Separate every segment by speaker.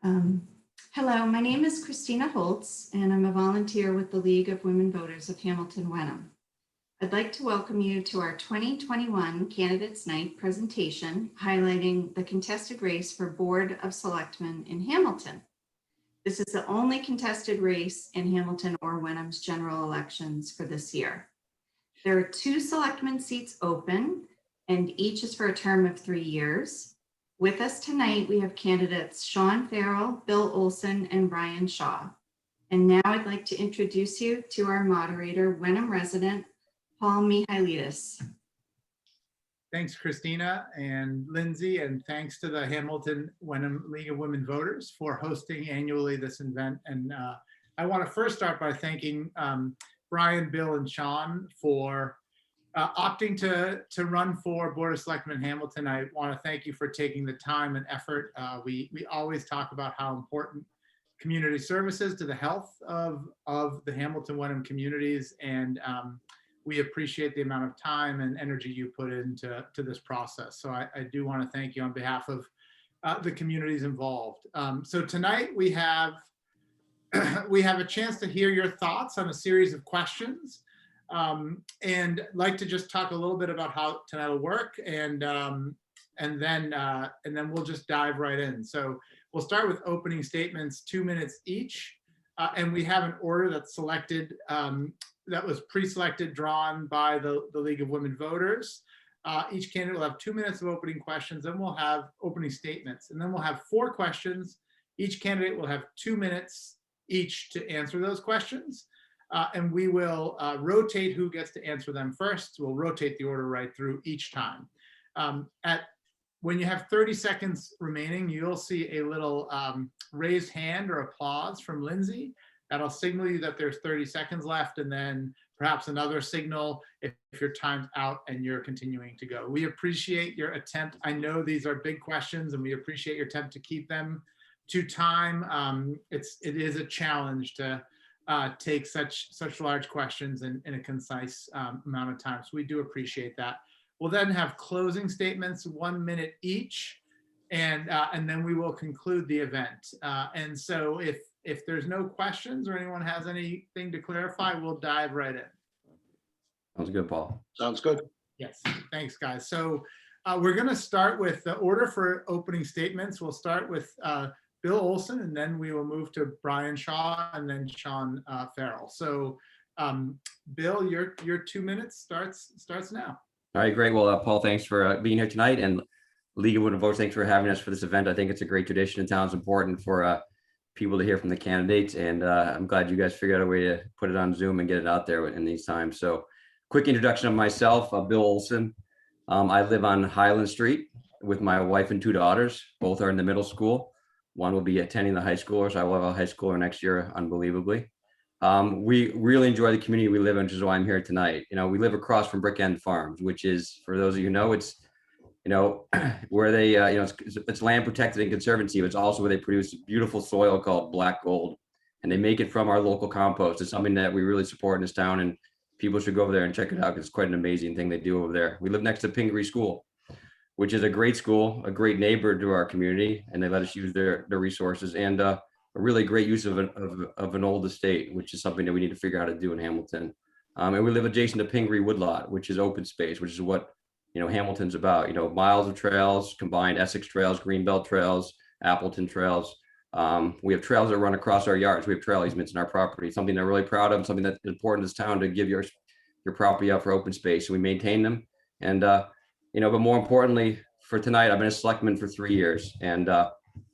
Speaker 1: Um, Hello, my name is Christina Holtz, and I'm a volunteer with the League of Women Voters of Hamilton-Wenham. I'd like to welcome you to our 2021 Candidates Night presentation highlighting the contested race for Board of Selectmen in Hamilton. This is the only contested race in Hamilton or Wenham's general elections for this year. There are 2 selectmen seats open, and each is for a term of 3 years. With us tonight, we have candidates Sean Farrell, Bill Olson, and Brian Shaw. And now I'd like to introduce you to our moderator, Wenham resident, Paul Mihailidis.
Speaker 2: Thanks, Christina and Lindsay, and thanks to the Hamilton-Wenham League of Women Voters for hosting annually this event. And I want to first start by thanking Brian, Bill, and Sean for opting to run for Board of Selectmen in Hamilton. I want to thank you for taking the time and effort. We always talk about how important community service is to the health of the Hamilton-Wenham communities, and we appreciate the amount of time and energy you put into this process. So I do want to thank you on behalf of the communities involved. So tonight we have a chance to hear your thoughts on a series of questions. And like to just talk a little bit about how tonight will work, and then we'll just dive right in. So we'll start with opening statements, 2 minutes each, and we have an order that's selected, that was pre-selected, drawn by the League of Women Voters. Each candidate will have 2 minutes of opening questions, then we'll have opening statements, and then we'll have 4 questions. Each candidate will have 2 minutes each to answer those questions. And we will rotate who gets to answer them first. We'll rotate the order right through each time. When you have 30 seconds remaining, you'll see a little raised hand or applause from Lindsay. That'll signal you that there's 30 seconds left, and then perhaps another signal if your time's out and you're continuing to go. We appreciate your attempt. I know these are big questions, and we appreciate your attempt to keep them to time. It is a challenge to take such large questions in a concise amount of time. So we do appreciate that. We'll then have closing statements, 1 minute each, and then we will conclude the event. And so if there's no questions or anyone has anything to clarify, we'll dive right in.
Speaker 3: Sounds good, Paul.
Speaker 4: Sounds good.
Speaker 2: Yes, thanks, guys. So we're going to start with the order for opening statements. We'll start with Bill Olson, and then we will move to Brian Shaw, and then Sean Farrell. So Bill, your 2 minutes starts now.
Speaker 3: All right, great. Well, Paul, thanks for being here tonight, and League of Women Voters, thanks for having us for this event. I think it's a great tradition in town. It's important for people to hear from the candidates, and I'm glad you guys figured out a way to put it on Zoom and get it out there in these times. So quick introduction of myself, Bill Olson. I live on Highland Street with my wife and 2 daughters. Both are in the middle school. One will be attending the high schoolers. I will have a high schooler next year, unbelievably. We really enjoy the community we live in, which is why I'm here tonight. You know, we live across from Brick End Farms, which is, for those of you who know, it's, you know, where they, it's land protected and conservancy, but it's also where they produce beautiful soil called black gold. And they make it from our local compost. It's something that we really support in this town, and people should go over there and check it out, because it's quite an amazing thing they do over there. We live next to Pingree School, which is a great school, a great neighbor to our community, and they let us use their resources, and a really great use of an old estate, which is something that we need to figure out how to do in Hamilton. And we live adjacent to Pingree Woodlot, which is open space, which is what, you know, Hamilton's about. You know, miles of trails, combined Essex trails, Greenbelt trails, Appleton trails. We have trails that run across our yards. We have trail easements in our property, something they're really proud of, something that's important to this town, to give your property up for open space. So we maintain them, and you know, but more importantly for tonight, I've been a selectman for 3 years, and I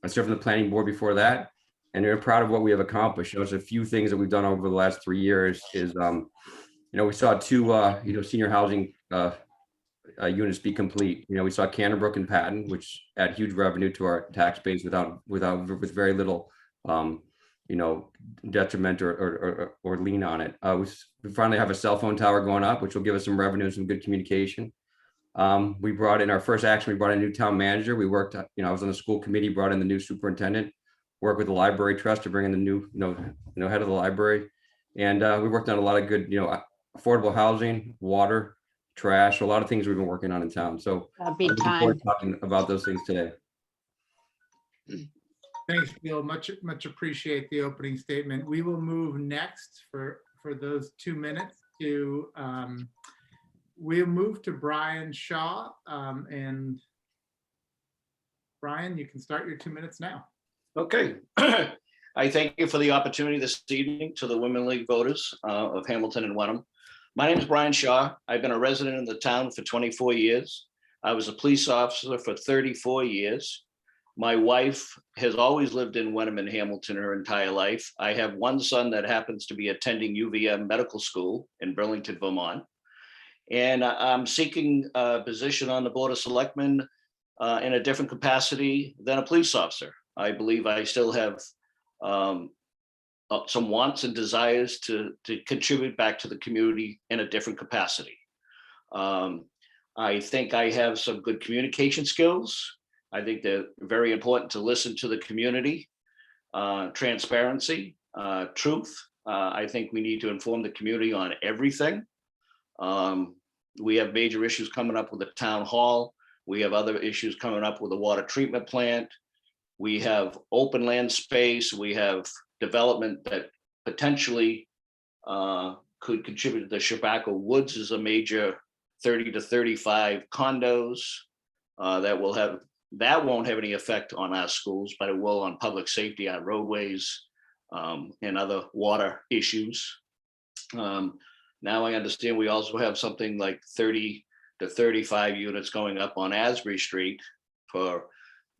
Speaker 3: served on the planning board before that, and we're proud of what we have accomplished. You know, there's a few things that we've done over the last 3 years is, you know, we saw 2, senior housing units be complete. You know, we saw Canterbrook and Patton, which add huge revenue to our tax base with very little, you know, detriment or lean on it. We finally have a cell phone tower going up, which will give us some revenue and some good communication. We brought in our first action. We brought in a new town manager. We worked, you know, I was on the school committee, brought in the new superintendent, worked with the library trust to bring in the new, head of the library. And we worked on a lot of good, you know, affordable housing, water, trash, a lot of things we've been working on in town. So
Speaker 5: Big time.
Speaker 3: talking about those things today.
Speaker 2: Thanks, Bill. Much appreciate the opening statement. We will move next for those 2 minutes to, we'll move to Brian Shaw. And Brian, you can start your 2 minutes now.
Speaker 4: Okay. I thank you for the opportunity this evening to the Women League voters of Hamilton and Wenham. My name is Brian Shaw. I've been a resident in the town for 24 years. I was a police officer for 34 years. My wife has always lived in Wenham and Hamilton her entire life. I have one son that happens to be attending UVM Medical School in Burlington, Vermont. And I'm seeking a position on the Board of Selectmen in a different capacity than a police officer. I believe I still have some wants and desires to contribute back to the community in a different capacity. I think I have some good communication skills. I think they're very important to listen to the community, transparency, truth. I think we need to inform the community on everything. We have major issues coming up with the town hall. We have other issues coming up with the water treatment plant. We have open land space. We have development that potentially could contribute to the Chewbacca Woods is a major 30 to 35 condos that won't have any effect on our schools, but it will on public safety, our roadways, and other water issues. Now I understand we also have something like 30 to 35 units going up on Asbury Street for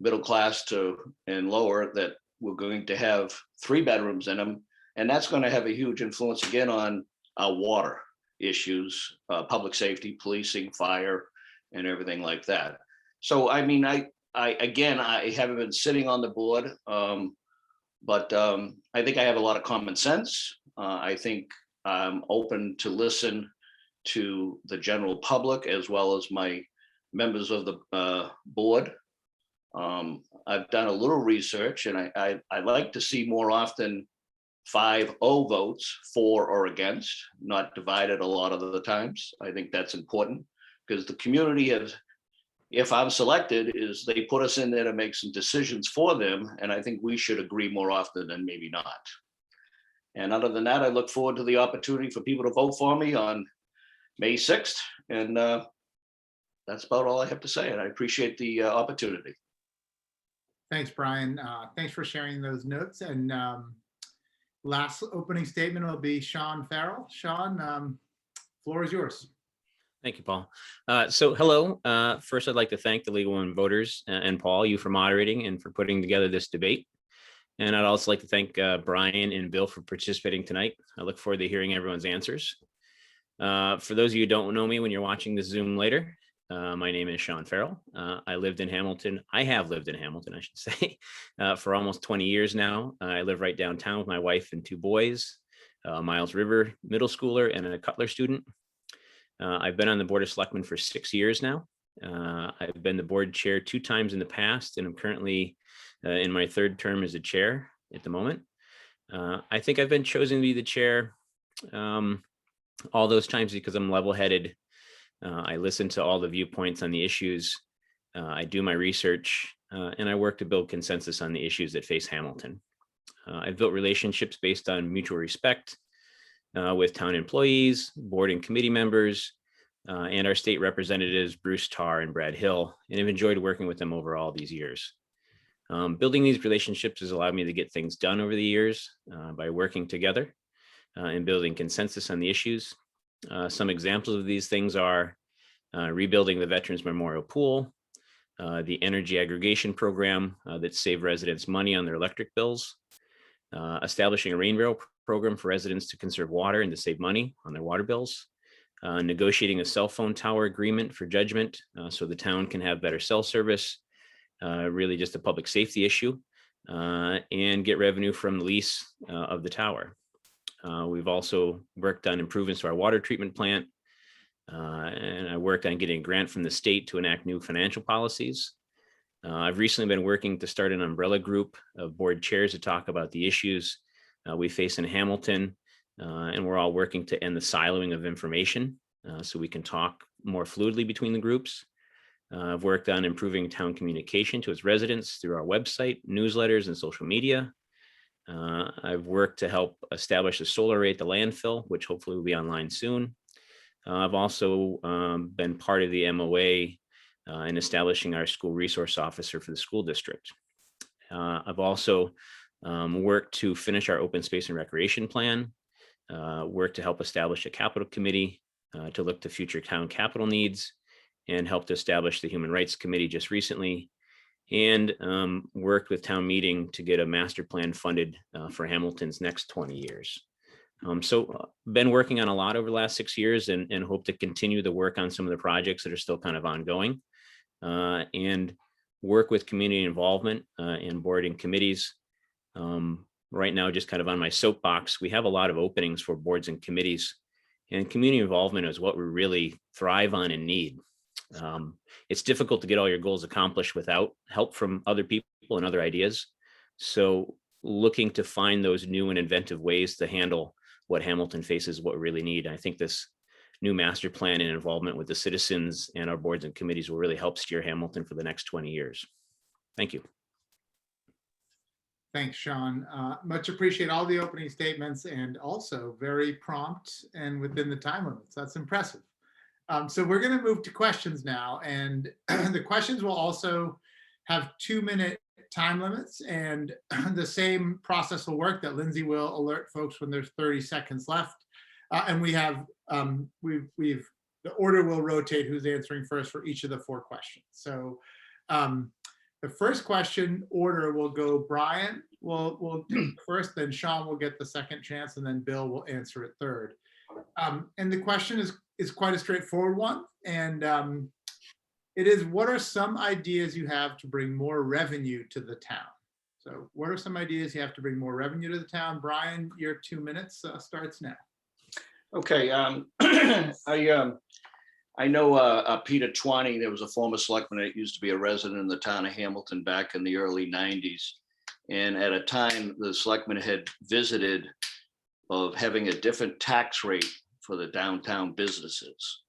Speaker 4: middle class to and lower that we're going to have 3 bedrooms in them. And that's going to have a huge influence again on our water issues, public safety, policing, fire, and everything like that. So, I mean, I haven't been sitting on the board, but I think I have a lot of common sense. I think I'm open to listen to the general public as well as my members of the board. I've done a little research, and I like to see more often 5-0 votes for or against, not divided a lot of the times. I think that's important because the community has, if I'm selected, is they put us in there to make some decisions for them. And I think we should agree more often than maybe not. And other than that, I look forward to the opportunity for people to vote for me on May 6th. And that's about all I have to say. And I appreciate the opportunity.
Speaker 2: Thanks, Brian. Thanks for sharing those notes. And last opening statement will be Sean Farrell. Sean, floor is yours.
Speaker 5: Thank you, Paul. So hello. First, I'd like to thank the League of Women Voters and Paul, you for moderating and for putting together this debate. And I'd also like to thank Brian and Bill for participating tonight. I look forward to hearing everyone's answers. For those of you who don't know me when you're watching this Zoom later, my name is Sean Farrell. I have lived in Hamilton, I should say, for almost 20 years now. I live right downtown with my wife and 2 boys, Miles River middle schooler and a Cutler student. I've been on the Board of Selectmen for 6 years now. I've been the board chair 2 times in the past, and I'm currently in my 3rd term as a chair at the moment. I think I've been chosen to be the chair all those times because I'm level-headed. I listen to all the viewpoints on the issues. I do my research, and I work to build consensus on the issues that face Hamilton. I've built relationships based on mutual respect with town employees, board and committee members, and our state representatives, Bruce Tarr and Brad Hill, and I've enjoyed working with them over all these years. Building these relationships has allowed me to get things done over the years by working together and building consensus on the issues. Some examples of these things are rebuilding the Veterans Memorial Pool, the energy aggregation program that saved residents money on their electric bills, establishing a rain barrel program for residents to conserve water and to save money on their water bills, negotiating a cell phone tower agreement for judgment so the town can have better cell service, really just a public safety issue, and get revenue from the lease of the tower. We've also worked on improvements to our water treatment plant, and I worked on getting a grant from the state to enact new financial policies. I've recently been working to start an umbrella group of board chairs to talk about the issues we face in Hamilton, and we're all working to end the siloing of information so we can talk more fluidly between the groups. I've worked on improving town communication to its residents through our website, newsletters, and social media. I've worked to help establish a solar array at the landfill, which hopefully will be online soon. I've also been part of the MOA in establishing our school resource officer for the school district. I've also worked to finish our open space and recreation plan, worked to help establish a capital committee to look to future town capital needs, and helped establish the Human Rights Committee just recently, and worked with town meeting to get a master plan funded for Hamilton's next 20 years. So been working on a lot over the last 6 years and hope to continue the work on some of the projects that are still kind of ongoing, and work with community involvement in board and committees. Right now, just kind of on my soapbox, we have a lot of openings for boards and committees, and community involvement is what we really thrive on and need. It's difficult to get all your goals accomplished without help from other people and other ideas. So looking to find those new and inventive ways to handle what Hamilton faces, what we really need. I think this new master plan and involvement with the citizens and our boards and committees will really help steer Hamilton for the next 20 years. Thank you.
Speaker 2: Thanks, Sean. Much appreciate all the opening statements, and also very prompt and within the time limits. That's impressive. So we're going to move to questions now, and the questions will also have 2-minute time limits, and the same process will work that Lindsay will alert folks when there's 30 seconds left. And we have, the order will rotate who's answering first for each of the 4 questions. So the first question order will go Brian will do first, then Sean will get the second chance, and then Bill will answer it third. And the question is quite a straightforward one. And it is, what are some ideas you have to bring more revenue to the town? So what are some ideas you have to bring more revenue to the town? Brian, your 2 minutes starts now.
Speaker 4: Okay, I know Peter Twanny, there was a former selectman that used to be a resident in the town of Hamilton back in the early 90s. And at a time, the selectman had visited of having a different tax rate for the downtown businesses.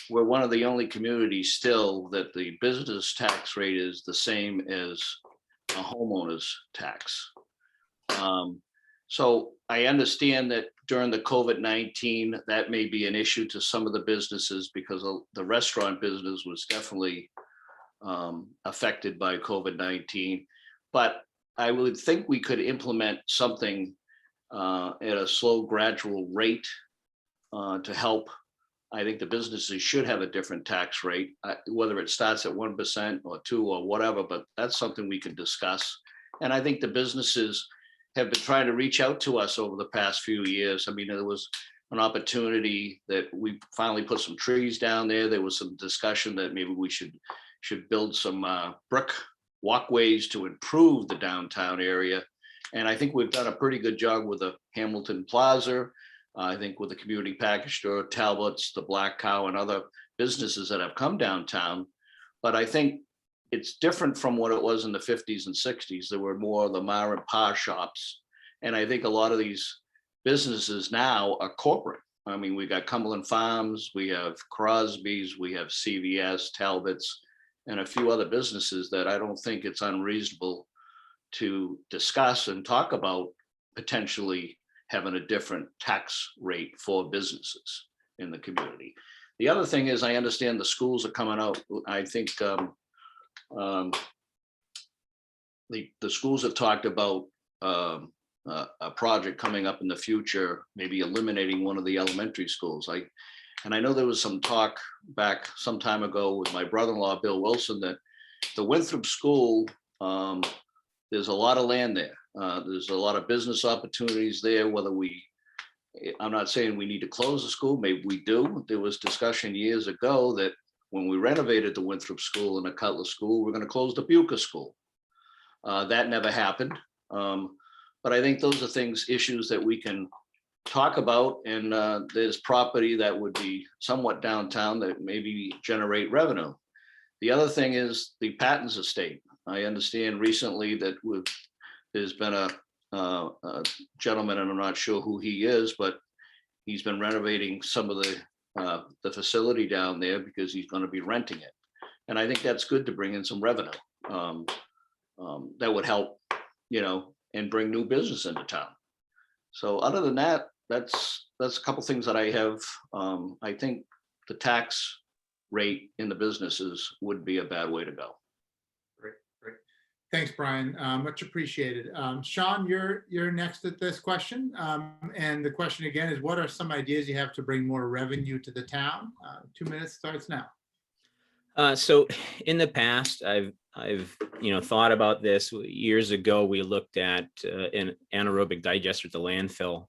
Speaker 4: We're one of the only communities still that the business tax rate is the same as a homeowner's tax. So I understand that during the COVID-19, that may be an issue to some of the businesses, because the restaurant business was definitely affected by COVID-19. But I would think we could implement something at a slow, gradual rate to help. I think the businesses should have a different tax rate, whether it starts at 1% or 2% or whatever, but that's something we could discuss. And I think the businesses have been trying to reach out to us over the past few years. I mean, there was an opportunity that we finally put some trees down there. There was some discussion that maybe we should build some brick walkways to improve the downtown area. And I think we've done a pretty good job with the Hamilton Plaza. I think with the community package store, Talbot's, the Black Cow, and other businesses that have come downtown. But I think it's different from what it was in the 50s and 60s. There were more of the Ma and Pa shops. And I think a lot of these businesses now are corporate. I mean, we got Cumberland Farms, we have Crosby's, we have CVS, Talbot's, and a few other businesses that I don't think it's unreasonable to discuss and talk about potentially having a different tax rate for businesses in the community. The other thing is, I understand the schools are coming out. I think the schools have talked about a project coming up in the future, maybe eliminating one of the elementary schools. And I know there was some talk back some time ago with my brother-in-law, Bill Wilson, that the Winthrop School, there's a lot of land there. There's a lot of business opportunities there, I'm not saying we need to close the school, maybe we do. There was discussion years ago that when we renovated the Winthrop School and the Cutler School, we're going to close the Buca School. That never happened. But I think those are issues that we can talk about, and there's property that would be somewhat downtown that maybe generate revenue. The other thing is the Patton's estate. I understand recently that there's been a gentleman, and I'm not sure who he is, but he's been renovating some of the facility down there because he's going to be renting it. And I think that's good to bring in some revenue. That would help, and bring new business into town. So other than that, that's a couple things that I have. I think the tax rate in the businesses would be a bad way to go.
Speaker 2: Great. Thanks, Brian. Much appreciated. Sean, you're next at this question. And the question again is, what are some ideas you have to bring more revenue to the town? 2 minutes starts now.
Speaker 5: So in the past, I've thought about this. Years ago, we looked at an anaerobic digester at the landfill,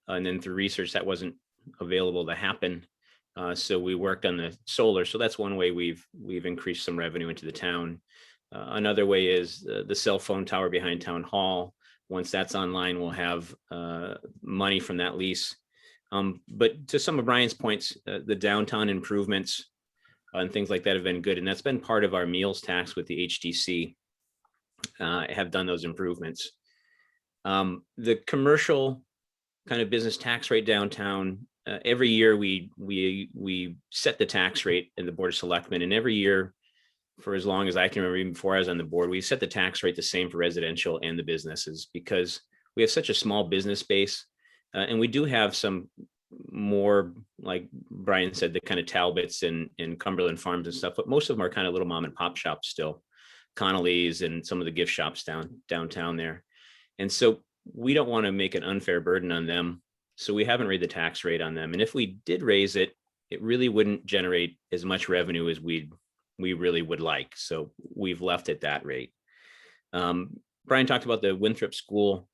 Speaker 5: and then through research that wasn't available to happen. So we worked on the solar. So that's one way we've increased some revenue into the town. Another way is the cell phone tower behind Town Hall. Once that's online, we'll have money from that lease. But to some of Brian's points, the downtown improvements and things like that have been good. And that's been part of our meals tax with the HDC, have done those improvements. The commercial kind of business tax rate downtown, every year we set the tax rate in the Board of Selectmen, and every year for as long as I can remember, even before I was on the board, we set the tax rate the same for residential and the businesses, because we have such a small business base. And we do have some more, like Brian said, the kind of Talbots and Cumberland Farms and stuff, but most of them are kind of little mom and pop shops still, Connolly's and some of the gift shops downtown there. And so we don't want to make an unfair burden on them. So we haven't raised the tax rate on them. And if we did raise it, it really wouldn't generate as much revenue as we really would like. So we've left it that rate. Brian talked about the Winthrop School.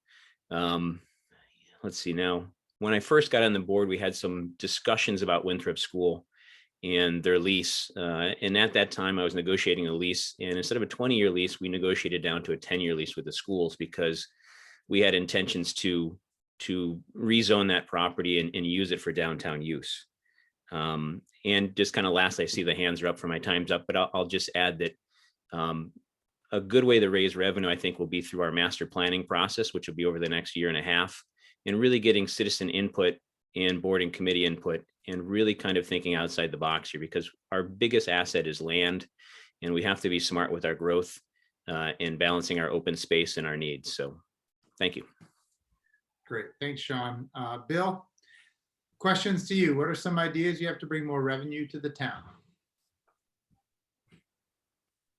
Speaker 5: Let's see now. When I first got on the board, we had some discussions about Winthrop School and their lease. And at that time, I was negotiating a lease. And instead of a 20-year lease, we negotiated down to a 10-year lease with the schools, because we had intentions to rezone that property and use it for downtown use. And just kind of last, I see the hands are up for my time's up, but I'll just add that a good way to raise revenue, I think, will be through our master planning process, which will be over the next year and a half, and really getting citizen input and board and committee input, and really kind of thinking outside the box here, because our biggest asset is land, and we have to be smart with our growth and balancing our open space and our needs. So thank you.
Speaker 2: Great. Thanks, Sean. Bill, questions to you. What are some ideas you have to bring more revenue to the town?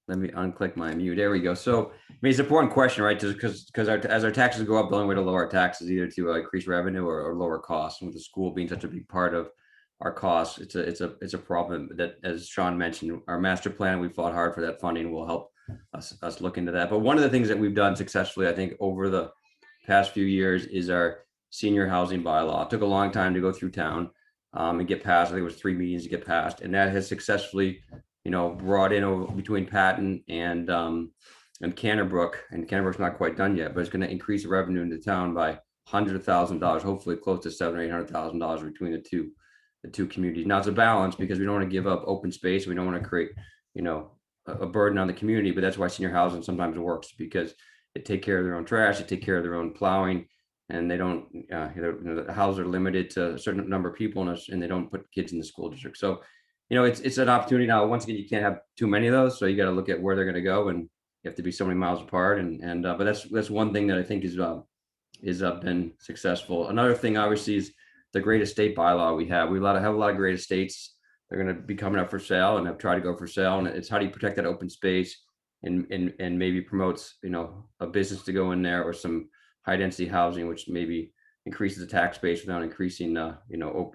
Speaker 3: Let me unclick my mute. There we go. So, I mean, it's an important question, right? Just because as our taxes go up, the only way to lower our taxes is either to increase revenue or lower costs. And with the school being such a big part of our costs, it's a problem that, as Sean mentioned, our master plan, we fought hard for that funding, will help us look into that. But one of the things that we've done successfully, I think, over the past few years is our senior housing bylaw. It took a long time to go through town and get passed. I think it was 3 meetings to get passed, and that has successfully, brought in over between Patton and Canterbrook, and Canterbrook's not quite done yet, but it's going to increase the revenue in the town by hundreds of thousands of dollars, hopefully close to $700,000 or $800,000 between the two communities. Now it's a balance, because we don't want to give up open space. We don't want to create, a burden on the community, but that's why senior housing sometimes works, because they take care of their own trash, they take care of their own plowing, and they don't, the houses are limited to a certain number of people, and they don't put kids in the school district. So, it's an opportunity. Now, once again, you can't have too many of those, so you got to look at where they're going to go, and you have to be so many miles apart. But that's one thing that I think is been successful. Another thing, obviously, is the great estate bylaw we have. We have a lot of great estates. They're going to be coming up for sale, and have tried to go for sale. And it's how do you protect that open space and maybe promotes, a business to go in there, or some high density housing, which maybe increases the tax base without increasing,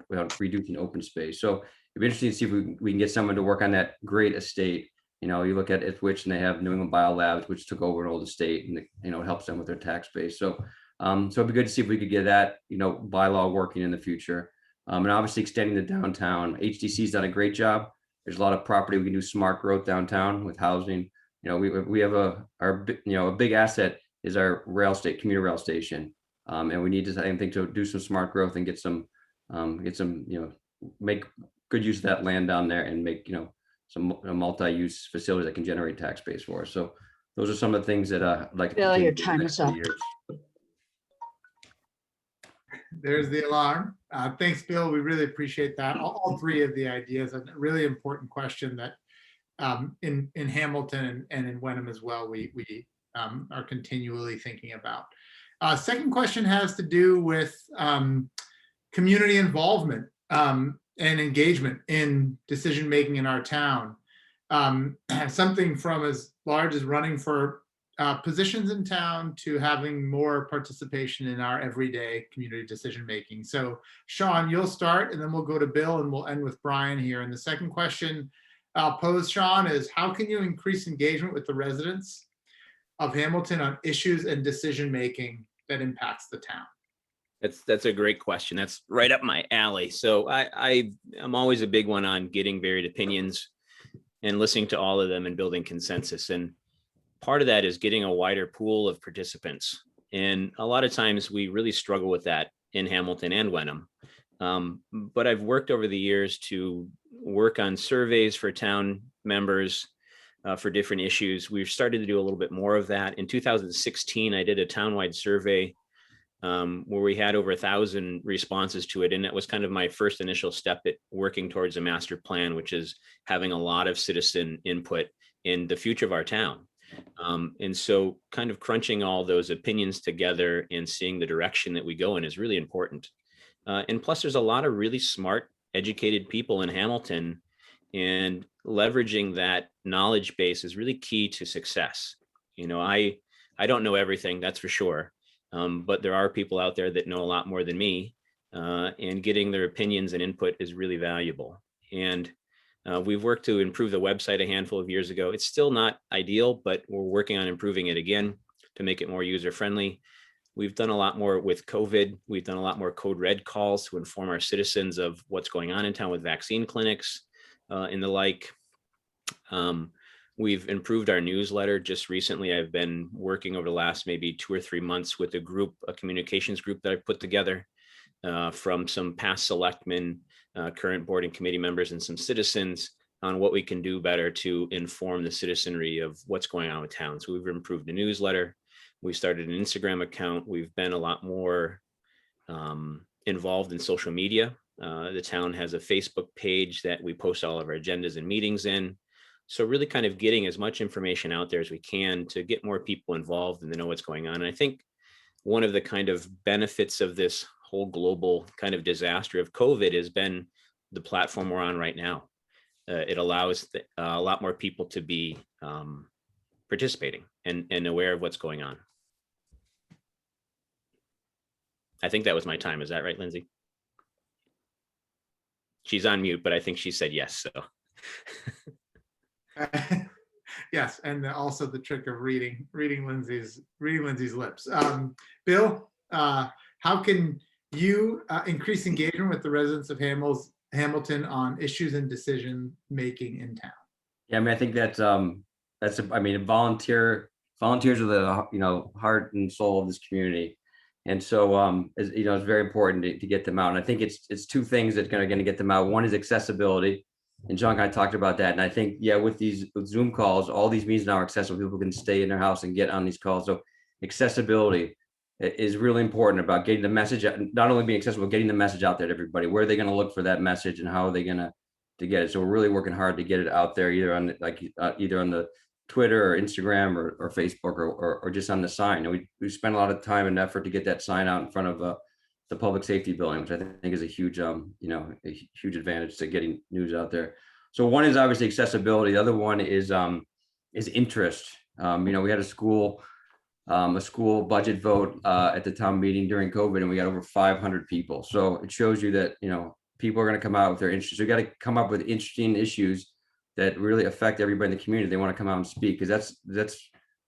Speaker 3: without reducing open space. So it'd be interesting to see if we can get someone to work on that great estate. You look at Ipswich, and they have New England Biolabs, which took over an old estate, and it helps them with their tax base. So it'd be good to see if we could get that, bylaw working in the future. And obviously extending the downtown. HDC's done a great job. There's a lot of property we can do smart growth downtown with housing. We have a big asset is our commuter rail station. And we need to, I think, to do some smart growth and get some, make good use of that land down there, and make, some multi-use facilities that can generate tax base for us. So those are some of the things that I'd like to.
Speaker 6: Bill, your time is up.
Speaker 2: There's the alarm. Thanks, Bill. We really appreciate that. All three of the ideas, a really important question that in Hamilton and in Wenham as well, we are continually thinking about. Second question has to do with community involvement and engagement in decision-making in our town. Something from as large as running for positions in town to having more participation in our everyday community decision-making. So Sean, you'll start and then we'll go to Bill and we'll end with Brian here. And the second question I'll pose, Sean, is how can you increase engagement with the residents of Hamilton on issues and decision-making that impacts the town?
Speaker 5: That's a great question. That's right up my alley. So I'm always a big one on getting varied opinions and listening to all of them and building consensus. And part of that is getting a wider pool of participants. And a lot of times we really struggle with that in Hamilton and Wenham. But I've worked over the years to work on surveys for town members for different issues. We've started to do a little bit more of that. In 2016, I did a townwide survey where we had over 1,000 responses to it. And that was kind of my first initial step at working towards a master plan, which is having a lot of citizen input in the future of our town. And so kind of crunching all those opinions together and seeing the direction that we go in is really important. And plus, there's a lot of really smart, educated people in Hamilton, and leveraging that knowledge base is really key to success. You know, I don't know everything, that's for sure. But there are people out there that know a lot more than me, and getting their opinions and input is really valuable. And we've worked to improve the website a handful of years ago. It's still not ideal, but we're working on improving it again to make it more user-friendly. We've done a lot more with COVID. We've done a lot more code red calls to inform our citizens of what's going on in town with vaccine clinics and the like. We've improved our newsletter just recently. I've been working over the last maybe 2 or 3 months with a communications group that I've put together from some past selectmen, current board and committee members, and some citizens on what we can do better to inform the citizenry of what's going on with town. So we've improved the newsletter. We started an Instagram account. We've been a lot more involved in social media. The town has a Facebook page that we post all of our agendas and meetings in. So really kind of getting as much information out there as we can to get more people involved and to know what's going on. And I think one of the kind of benefits of this whole global kind of disaster of COVID has been the platform we're on right now. It allows a lot more people to be participating and aware of what's going on. I think that was my time. Is that right, Lindsay? She's on mute, but I think she said yes, so.
Speaker 2: Yes, and also the trick of reading Lindsay's lips. Bill, how can you increase engagement with the residents of Hamilton on issues and decision making in town?
Speaker 3: Yeah, I mean, I think volunteers are the heart and soul of this community, and so it's very important to get them out. And I think it's two things that are going to get them out. One is accessibility. And John kind of talked about that. And I think, with Zoom calls, all these meetings now are accessible. People can stay in their house and get on these calls. So accessibility is really important about getting the message, not only being accessible, getting the message out there to everybody. Where are they going to look for that message and how are they going to get it? So we're really working hard to get it out there, either on the Twitter or Instagram or Facebook or just on the sign. And we spend a lot of time and effort to get that sign out in front of the public safety building, which I think is a huge, a huge advantage to getting news out there. So one is obviously accessibility. The other one is interest. We had a school budget vote at the town meeting during COVID, and we got over 500 people. So it shows you that, people are going to come out with their interests. We got to come up with interesting issues that really affect everybody in the community. They want to come out and speak, because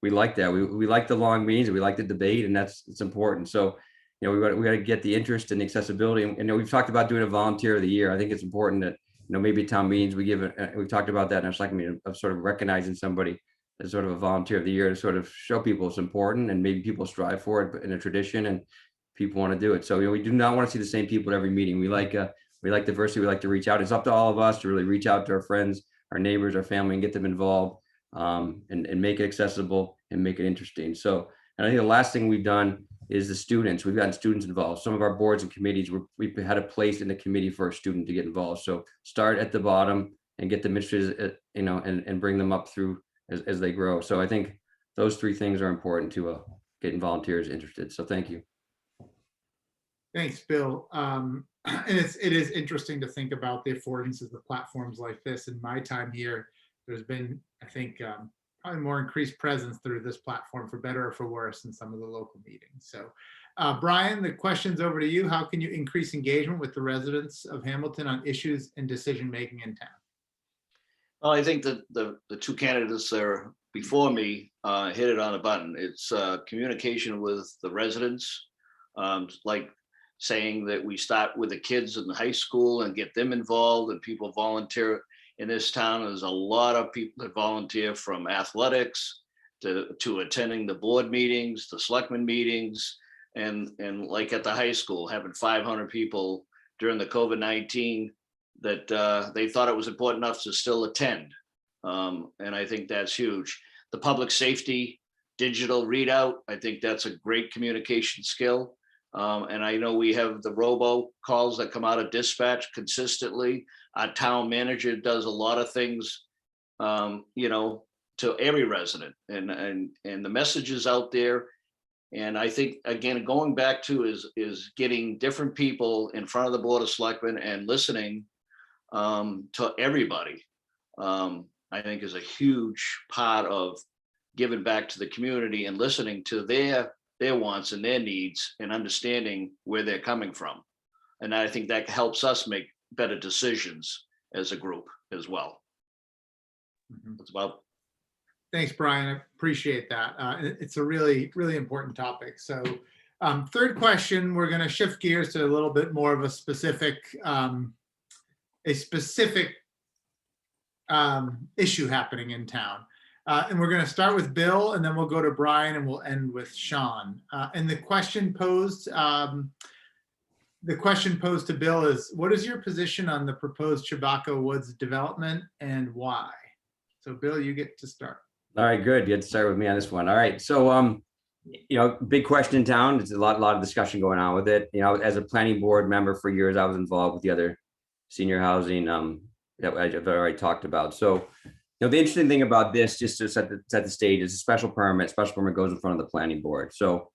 Speaker 3: we like that. We like the long meetings, and we like the debate, and it's important. So we got to get the interest and accessibility. And we've talked about doing a volunteer of the year. I think it's important that maybe town meetings we've talked about that in our second meeting of sort of recognizing somebody as sort of a volunteer of the year to sort of show people it's important, and maybe people strive for it in a tradition and people want to do it. So we do not want to see the same people at every meeting. We like diversity. We like to reach out. It's up to all of us to really reach out to our friends, our neighbors, our family, and get them involved and make it accessible and make it interesting. So, and I think the last thing we've done is the students. We've gotten students involved. Some of our boards and committees, we've had a place in the committee for a student to get involved. So start at the bottom and get them interested and bring them up through as they grow. So I think those three things are important to getting volunteers interested. So thank you.
Speaker 2: Thanks, Bill. And it is interesting to think about the affordance of the platforms like this. In my time here, there's been, I think, probably more increased presence through this platform, for better or for worse, in some of the local meetings. So, Brian, the question's over to you. How can you increase engagement with the residents of Hamilton on issues and decision-making in town?
Speaker 4: Well, I think that the two candidates there before me hit it on a button. It's communication with the residents, like saying that we start with the kids in the high school and get them involved, and people volunteer in this town. There's a lot of people that volunteer, from athletics to attending the board meetings, the selectmen meetings, and like at the high school, having 500 people during the COVID-19 that they thought it was important enough to still attend. And I think that's huge. The public safety digital readout, I think that's a great communication skill. And I know we have the robo calls that come out of dispatch consistently. Our town manager does a lot of things, to every resident, and the message is out there. And I think, again, going back to is getting different people in front of the Board of Selectmen and listening to everybody, I think is a huge part of giving back to the community and listening to their wants and their needs and understanding where they're coming from. And I think that helps us make better decisions as a group as well. That's about.
Speaker 2: Thanks, Brian. I appreciate that. It's a really, really important topic. So third question, we're going to shift gears to a little bit more of a specific issue happening in town. And we're going to start with Bill, and then we'll go to Brian, and we'll end with Sean. And the question posed to Bill is, what is your position on the proposed Chewbacca Woods development, and why? So Bill, you get to start.
Speaker 3: All right, good. You had to start with me on this one. All right. So, big question in town. There's a lot of discussion going on with it. As a planning board member for years, I was involved with the other senior housing that I've already talked about. So, the interesting thing about this, just to set the stage, is a special permit. Special permit goes in front of the planning board. So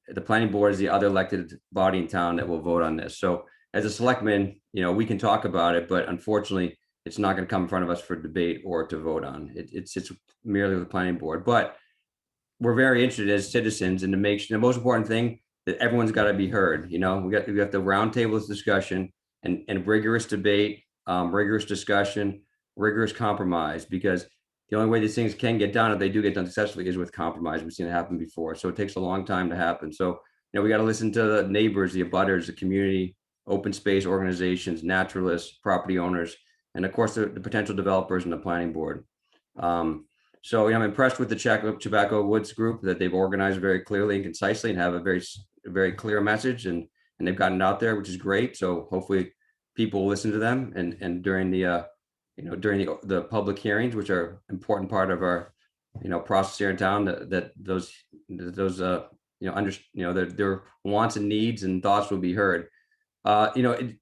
Speaker 3: the planning board is the other elected body in town that will vote on this. So as a selectman, we can talk about it, but unfortunately, it's not going to come in front of us for debate or to vote on. It's merely the planning board. But we're very interested as citizens in to make sure the most important thing that everyone's got to be heard. We have the roundtable discussion and rigorous debate, rigorous discussion, rigorous compromise, because the only way these things can get done, if they do get done successfully, is with compromise. We've seen it happen before. So it takes a long time to happen. So, we got to listen to the neighbors, the abutters, the community, open space organizations, naturalists, property owners, and of course, the potential developers and the planning board. So I'm impressed with the Chewbacca Woods group, that they've organized very clearly and concisely and have a very clear message, and they've gotten it out there, which is great. So hopefully people will listen to them, and during the the public hearings, which are an important part of our process here in town, that those their wants and needs and thoughts will be heard. The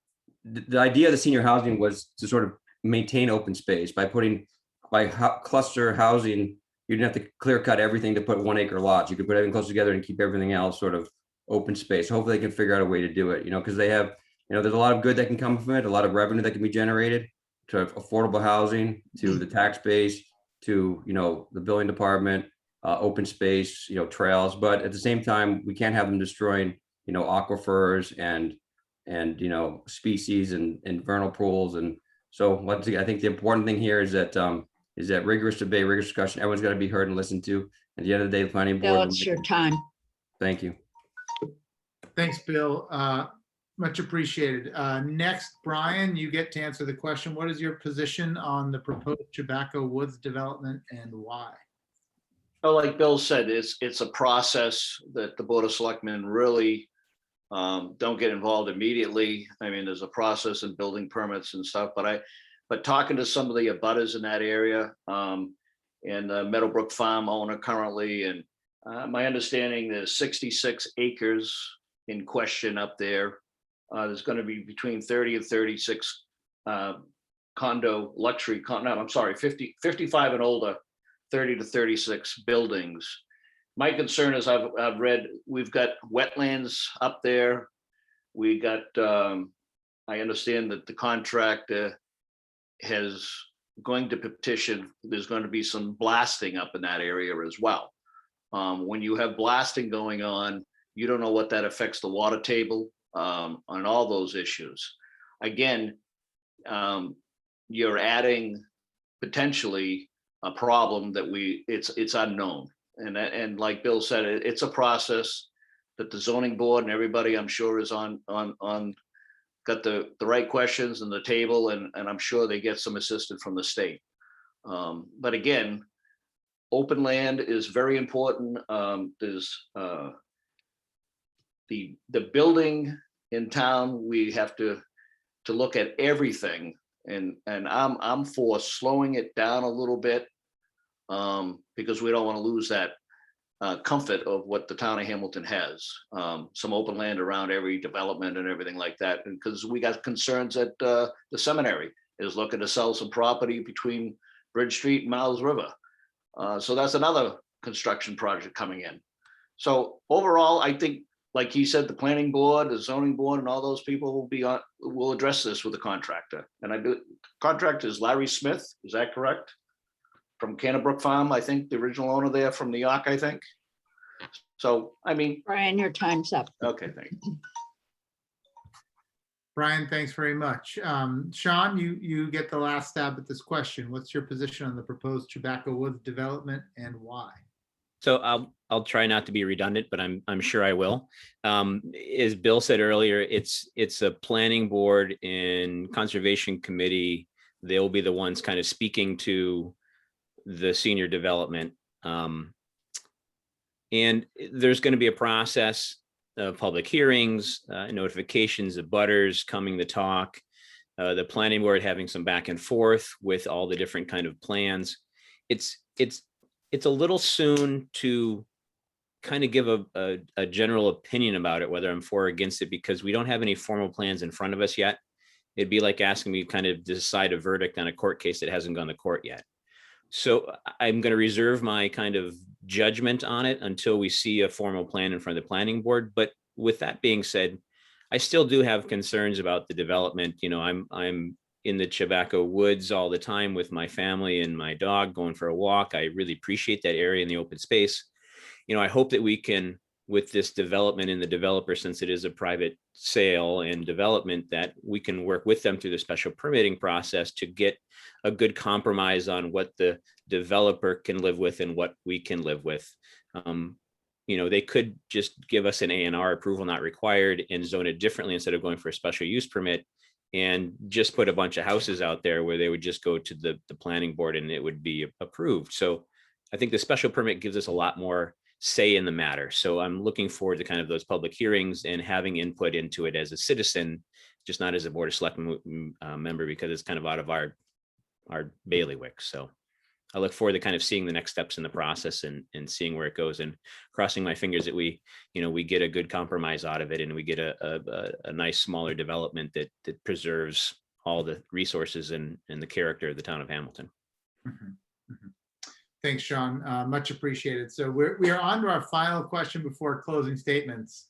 Speaker 3: idea of the senior housing was to sort of maintain open space by cluster housing. You didn't have to clear cut everything to put 1 acre lots. You could put everything close together and keep everything else sort of open space. Hopefully they can figure out a way to do it, because they have, there's a lot of good that can come from it, a lot of revenue that can be generated, to affordable housing, to the tax base, to, the building department, open space, trails. But at the same time, we can't have them destroying, aquifers and species and vernal pools. And so once again, I think the important thing here is that rigorous debate, rigorous discussion, everyone's got to be heard and listened to. At the end of the day, the planning board.
Speaker 6: Bill, it's your time.
Speaker 3: Thank you.
Speaker 2: Thanks, Bill. Much appreciated. Next, Brian, you get to answer the question. What is your position on the proposed Chewbacca Woods development, and why?
Speaker 4: Well, like Bill said, it's a process that the Board of Selectmen really don't get involved immediately. I mean, there's a process in building permits and stuff, but talking to some of the abutters in that area, and the Meadowbrook Farm owner currently, and my understanding there's 66 acres in question up there. There's going to be between 30 and 36 condo luxury, no, I'm sorry, 55 and older, 30 to 36 buildings. My concern is I've read, we've got wetlands up there. We got, I understand that the contractor has going to petition, there's going to be some blasting up in that area as well. When you have blasting going on, you don't know what that affects the water table, on all those issues. Again, you're adding potentially a problem that it's unknown. And like Bill said, it's a process that the zoning board and everybody, I'm sure, is on got the right questions on the table, and I'm sure they get some assistance from the state. But again, open land is very important. There's the building in town, we have to look at everything, and I'm for slowing it down a little bit, because we don't want to lose that comfort of what the town of Hamilton has. Some open land around every development and everything like that, because we got concerns that the seminary is looking to sell some property between Bridge Street and Miles River. So that's another construction project coming in. So overall, I think, like he said, the planning board, the zoning board, and all those people will address this with the contractor. And contractor is Larry Smith, is that correct? From Cannabrook Farm, I think, the original owner there from New York, I think. So, I mean.
Speaker 6: Brian, your time's up.
Speaker 4: Okay, thank you.
Speaker 2: Brian, thanks very much. Sean, you get the last stab at this question. What's your position on the proposed Chewbacca Woods development and why?
Speaker 5: So I'll try not to be redundant, but I'm sure I will. As Bill said earlier, it's a planning board and conservation committee. They'll be the ones kind of speaking to the senior development. And there's going to be a process of public hearings, notifications of butters coming to talk, the planning board having some back and forth with all the different kind of plans. It's a little soon to kind of give a general opinion about it, whether I'm for or against it, because we don't have any formal plans in front of us yet. It'd be like asking me to kind of decide a verdict on a court case that hasn't gone to court yet. So I'm going to reserve my kind of judgment on it until we see a formal plan in front of the planning board. But with that being said, I still do have concerns about the development. You know, I'm in the Chewbacca Woods all the time with my family and my dog going for a walk. I really appreciate that area in the open space. You know, I hope that we can, with this development in the developer, since it is a private sale and development, that we can work with them through the special permitting process to get a good compromise on what the developer can live with and what we can live with. You know, they could just give us an A&R approval not required and zone it differently instead of going for a special use permit, and just put a bunch of houses out there where they would just go to the planning board and it would be approved. So I think the special permit gives us a lot more say in the matter. So I'm looking forward to kind of those public hearings and having input into it as a citizen, just not as a Board of Selectmen member, because it's kind of out of our bailiwick. So I look forward to kind of seeing the next steps in the process and seeing where it goes, and crossing my fingers that we get a good compromise out of it, and we get a nice smaller development that preserves all the resources and the character of the town of Hamilton.
Speaker 2: Mm-hmm. Mm-hmm. Thanks, Sean. Much appreciated. So we are on to our final question before closing statements.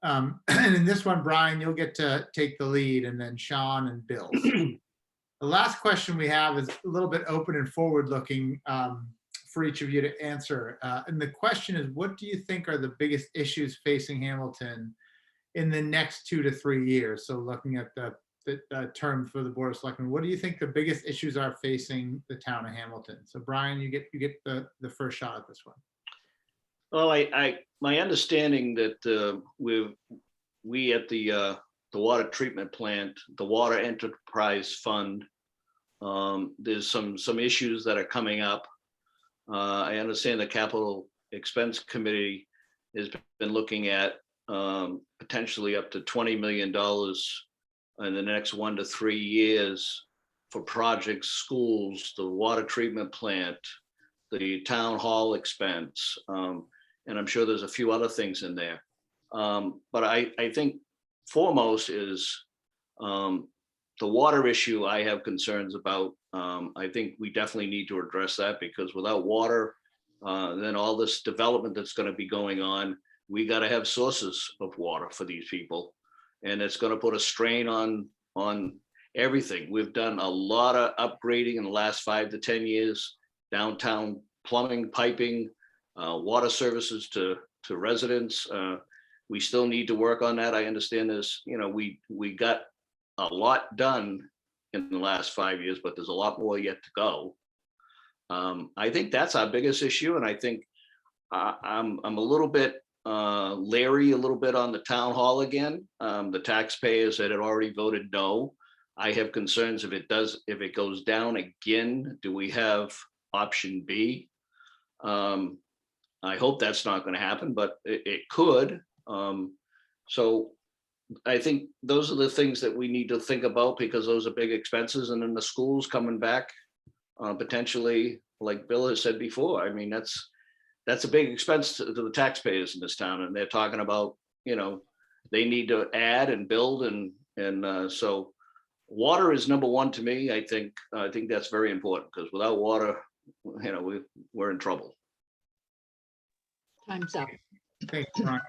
Speaker 2: And in this one, Brian, you'll get to take the lead, and then Sean and Bill. The last question we have is a little bit open and forward-looking for each of you to answer. And the question is, what do you think are the biggest issues facing Hamilton in the next 2 to 3 years? So looking at the term for the Board of Selectmen, what do you think the biggest issues are facing the town of Hamilton? So Brian, you get the first shot at this one.
Speaker 4: Well, my understanding that we at the water treatment plant, the Water Enterprise Fund, there's some issues that are coming up. I understand the Capital Expense Committee has been looking at potentially up to $20 million in the next 1 to 3 years for projects, schools, the water treatment plant, the town hall expense, and I'm sure there's a few other things in there. But I think foremost is The water issue I have concerns about. I think we definitely need to address that, because without water, then all this development that's going to be going on, we got to have sources of water for these people. And it's going to put a strain on everything. We've done a lot of upgrading in the last 5 to 10 years, downtown plumbing, piping, water services to residents. We still need to work on that. I understand this, we got a lot done in the last 5 years, but there's a lot more yet to go. I think that's our biggest issue. And I think I'm a little bit leery a little bit on the town hall again. The taxpayers that had already voted no. I have concerns if it goes down again, do we have option B? I hope that's not going to happen, but it could. So I think those are the things that we need to think about, because those are big expenses. And then the schools coming back potentially, like Bill has said before, I mean, that's a big expense to the taxpayers in this town. And they're talking about, they need to add and build. And so water is number one to me. I think that's very important, because without water, we're in trouble.
Speaker 6: Time's up.
Speaker 2: Thanks, Brian.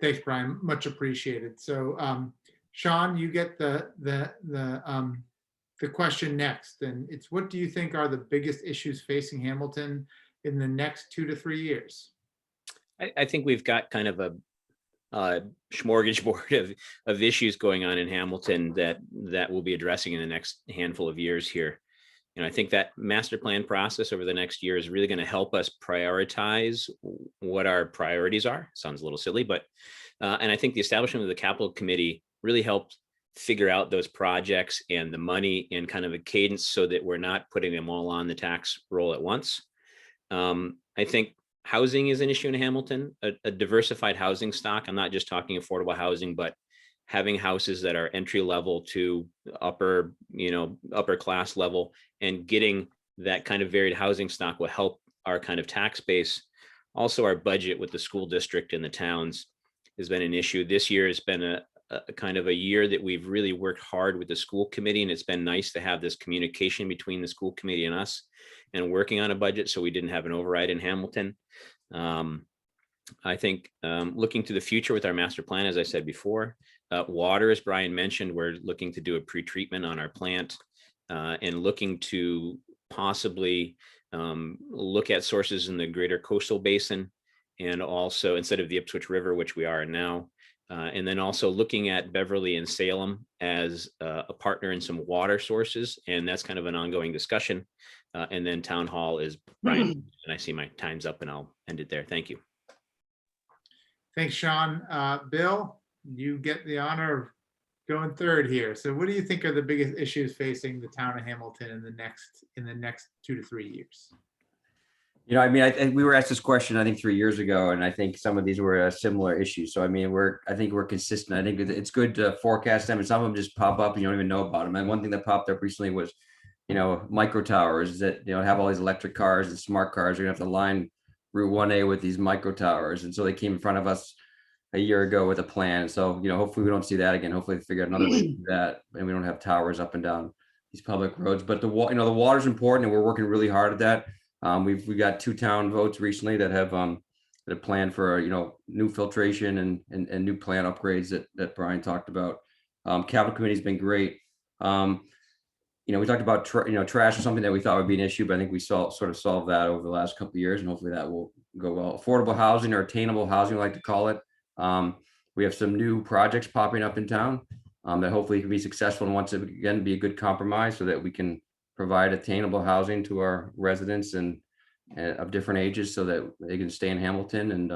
Speaker 2: Thanks, Brian. Much appreciated. So, Sean, you get the question next, and it's, what do you think are the biggest issues facing Hamilton in the next 2 to 3 years?
Speaker 5: I think we've got kind of a smorgasbord of issues going on in Hamilton that we'll be addressing in the next handful of years here. I think that master plan process over the next year is really going to help us prioritize what our priorities are. Sounds a little silly, but and I think the establishment of the capital committee really helped figure out those projects and the money and kind of a cadence, so that we're not putting them all on the tax roll at once. I think housing is an issue in Hamilton, a diversified housing stock. I'm not just talking affordable housing, but having houses that are entry level to upper class level, and getting that kind of varied housing stock will help our kind of tax base. Also, our budget with the school district and the towns has been an issue. This year has been a kind of a year that we've really worked hard with the school committee, and it's been nice to have this communication between the school committee and us and working on a budget, so we didn't have an override in Hamilton. I think looking to the future with our master plan, as I said before, water, as Brian mentioned, we're looking to do a pre-treatment on our plant and looking to possibly look at sources in the greater coastal basin, and also instead of the Ipswich River, which we are now, and then also looking at Beverly and Salem as a partner in some water sources. And that's kind of an ongoing discussion. And then town hall is Brian, and I see my time's up, and I'll end it there. Thank you.
Speaker 2: Thanks, Sean. Bill, you get the honor of going third here. So what do you think are the biggest issues facing the town of Hamilton in the next 2 to 3 years?
Speaker 3: I mean, we were asked this question, I think 3 years ago, and I think some of these were similar issues. So, I mean, I think we're consistent. I think it's good to forecast them, and some of them just pop up and you don't even know about them. And one thing that popped up recently was, micro towers that, have all these electric cars and smart cars are gonna have to line Route 1A with these micro towers. And so they came in front of us a year ago with a plan. So, hopefully we don't see that again. Hopefully they figure out another way to do that, and we don't have towers up and down these public roads. But the water is important, and we're working really hard at that. We got 2 town votes recently that have a plan for new filtration and new plant upgrades that Brian talked about. Capital committee's been great. We talked about trash or something that we thought would be an issue, but I think we sort of solved that over the last couple of years, and hopefully that will go well. Affordable housing, or attainable housing, we like to call it. We have some new projects popping up in town that hopefully can be successful, and once again be a good compromise, so that we can provide attainable housing to our residents and of different ages, so that they can stay in Hamilton, and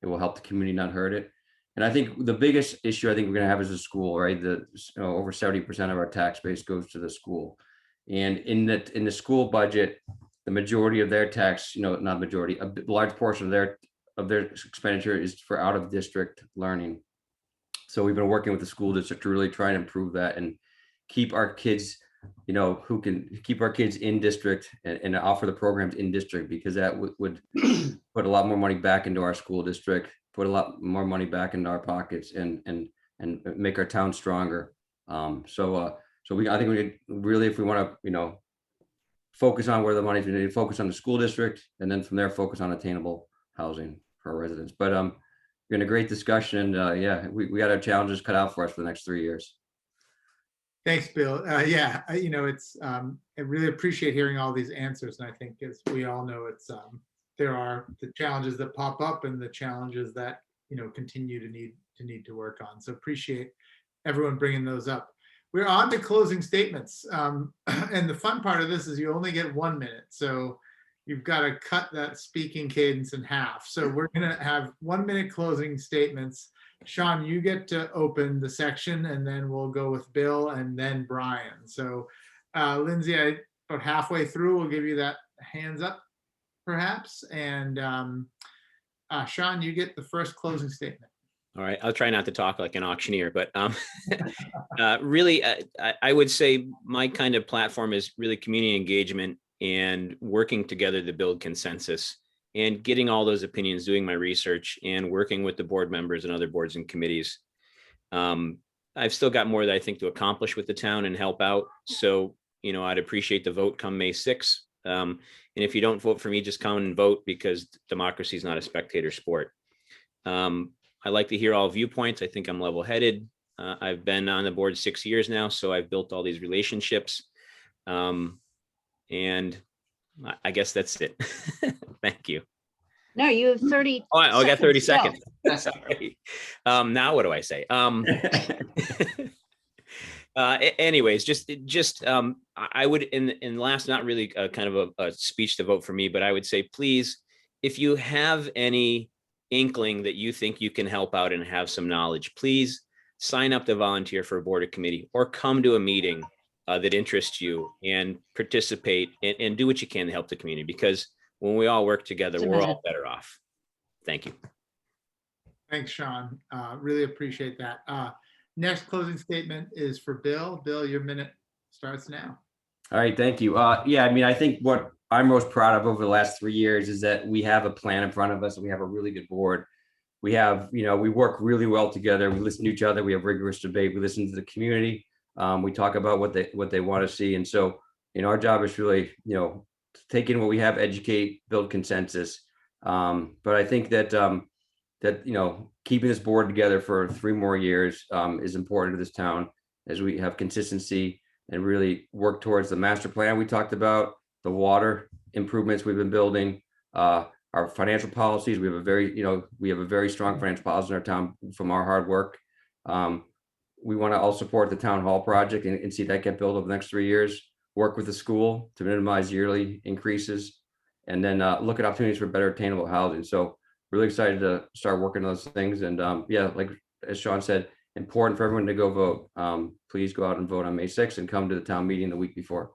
Speaker 3: it will help the community, not hurt it. And I think the biggest issue I think we're going to have is the school, right? Over 70% of our tax base goes to the school, and in the school budget, the majority of their tax, not majority, a large portion of their expenditure is for out of district learning. So we've been working with the school district to really try and improve that and keep our kids, who can keep our kids in district and offer the programs in district, because that would put a lot more money back into our school district, put a lot more money back into our pockets, and make our town stronger. I think we could really, if we want to, focus on where the money's going to focus on the school district, and then from there, focus on attainable housing for our residents. But been a great discussion. Yeah, we got our challenges cut out for us for the next 3 years.
Speaker 2: Thanks, Bill. Yeah, it's I really appreciate hearing all these answers, and I think, as we all know, it's there are the challenges that pop up and the challenges that continue to need to work on. So appreciate everyone bringing those up. We're on to closing statements, and the fun part of this is you only get 1 minute, so you've got to cut that speaking cadence in half. So we're going to have 1 minute closing statements. Sean, you get to open the section, and then we'll go with Bill and then Brian. So Lindsay, about halfway through, we'll give you that hands up perhaps. And Sean, you get the first closing statement.
Speaker 5: All right, I'll try not to talk like an auctioneer, but really, I would say my kind of platform is really community engagement and working together to build consensus and getting all those opinions, doing my research and working with the board members and other boards and committees. I've still got more that I think to accomplish with the town and help out. So, I'd appreciate the vote come May 6th. And if you don't vote for me, just come and vote, because democracy is not a spectator sport. I like to hear all viewpoints. I think I'm level-headed. I've been on the board 6 years now, so I've built all these relationships. And I guess that's it. Thank you.
Speaker 6: No, you have 30.
Speaker 5: Oh, I got 30
Speaker 6: to go.
Speaker 5: seconds. Sorry. Now what do I say? Anyways, I would, in last, not really kind of a speech to vote for me, but I would say, please, if you have any inkling that you think you can help out and have some knowledge, please sign up to volunteer for a board or committee, or come to a meeting that interests you and participate and do what you can to help the community, because when we all work together, we're all better off. Thank you.
Speaker 2: Thanks, Sean. Really appreciate that. Next closing statement is for Bill. Bill, your minute starts now.
Speaker 3: All right, thank you. Yeah, I think what I'm most proud of over the last 3 years is that we have a plan in front of us, and we have a really good board. We have, we work really well together. We listen to each other. We have rigorous debate. We listen to the community. We talk about what they want to see. And so, our job is really, take in what we have, educate, build consensus. But I think that, keeping this board together for 3 more years is important to this town, as we have consistency and really work towards the master plan we talked about, the water improvements we've been building, our financial policies. We have a very strong financial policy in our town from our hard work. We want to all support the town hall project and see that get built over the next 3 years, work with the school to minimize yearly increases, and then look at opportunities for better attainable housing. So really excited to start working on those things. And yeah, like as Sean said, important for everyone to go vote. Please go out and vote on May 6th and come to the town meeting the week before.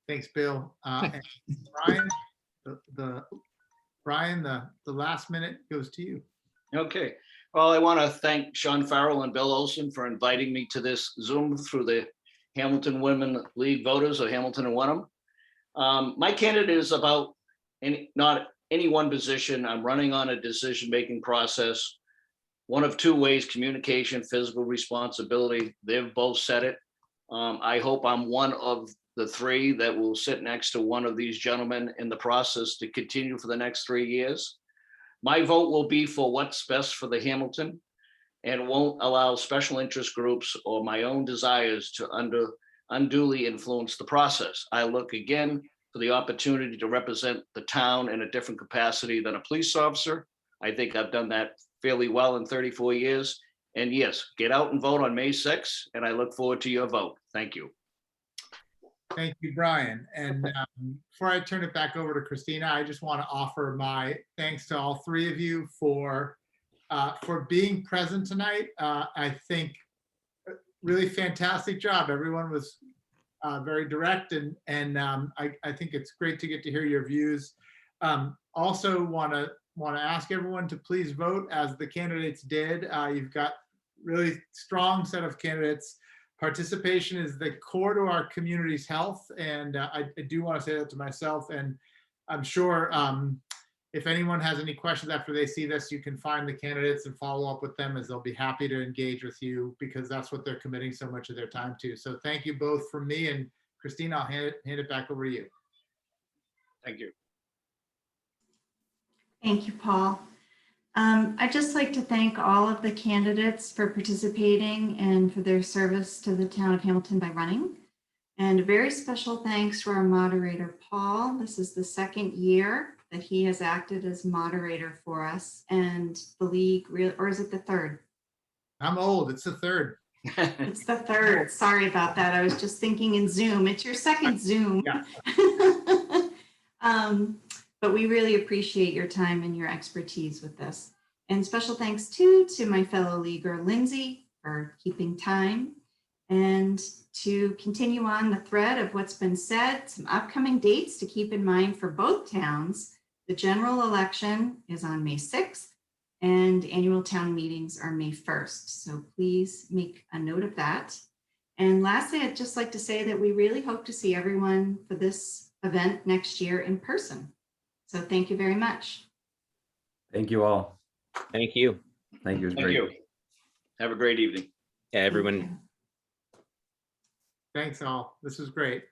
Speaker 2: Thanks, Bill. And Brian, the last minute goes to you.
Speaker 4: Okay. Well, I want to thank Sean Farrell and Bill Olson for inviting me to this Zoom through the Hamilton Women League voters of Hamilton and Wenham. My candidate is about not any one position. I'm running on a decision-making process. One of 2 ways: communication, physical responsibility. They've both said it. I hope I'm one of the 3 that will sit next to one of these gentlemen in the process to continue for the next 3 years. My vote will be for what's best for the Hamilton, and won't allow special interest groups or my own desires to unduly influence the process. I look again for the opportunity to represent the town in a different capacity than a police officer. I think I've done that fairly well in 34 years. And yes, get out and vote on May 6th, and I look forward to your vote. Thank you.
Speaker 2: Thank you, Brian. And before I turn it back over to Christina, I just want to offer my thanks to all 3 of you for being present tonight. I think really fantastic job. Everyone was very direct, and I think it's great to get to hear your views. Also want to ask everyone to please vote as the candidates did. You've got really strong set of candidates. Participation is the core to our community's health, and I do want to say that to myself, and I'm sure if anyone has any questions after they see this, you can find the candidates and follow up with them, as they'll be happy to engage with you, because that's what they're committing so much of their time to. So thank you both from me, and Christina, I'll hand it back over to you.
Speaker 4: Thank you.
Speaker 1: Thank you, Paul. I'd just like to thank all of the candidates for participating and for their service to the town of Hamilton by running. And a very special thanks to our moderator, Paul. This is the second year that he has acted as moderator for us, and the league, or is it the third?
Speaker 2: I'm old. It's the third.
Speaker 1: It's the third. Sorry about that. I was just thinking in Zoom. It's your second Zoom.
Speaker 2: Yeah.
Speaker 1: But we really appreciate your time and your expertise with this. And special thanks too to my fellow leaguer, Lindsay, for keeping time. And to continue on the thread of what's been said, some upcoming dates to keep in mind for both towns. The general election is on May 6th. And annual town meetings are May 1st. So please make a note of that. And lastly, I'd just like to say that we really hope to see everyone for this event next year in person. So thank you very much.
Speaker 3: Thank you all.
Speaker 5: Thank you.
Speaker 3: Thank you. It was
Speaker 4: Thank
Speaker 3: great.
Speaker 4: you. Have a great evening.
Speaker 5: Yeah, everyone.
Speaker 1: Thank you.
Speaker 2: Thanks all. This was great.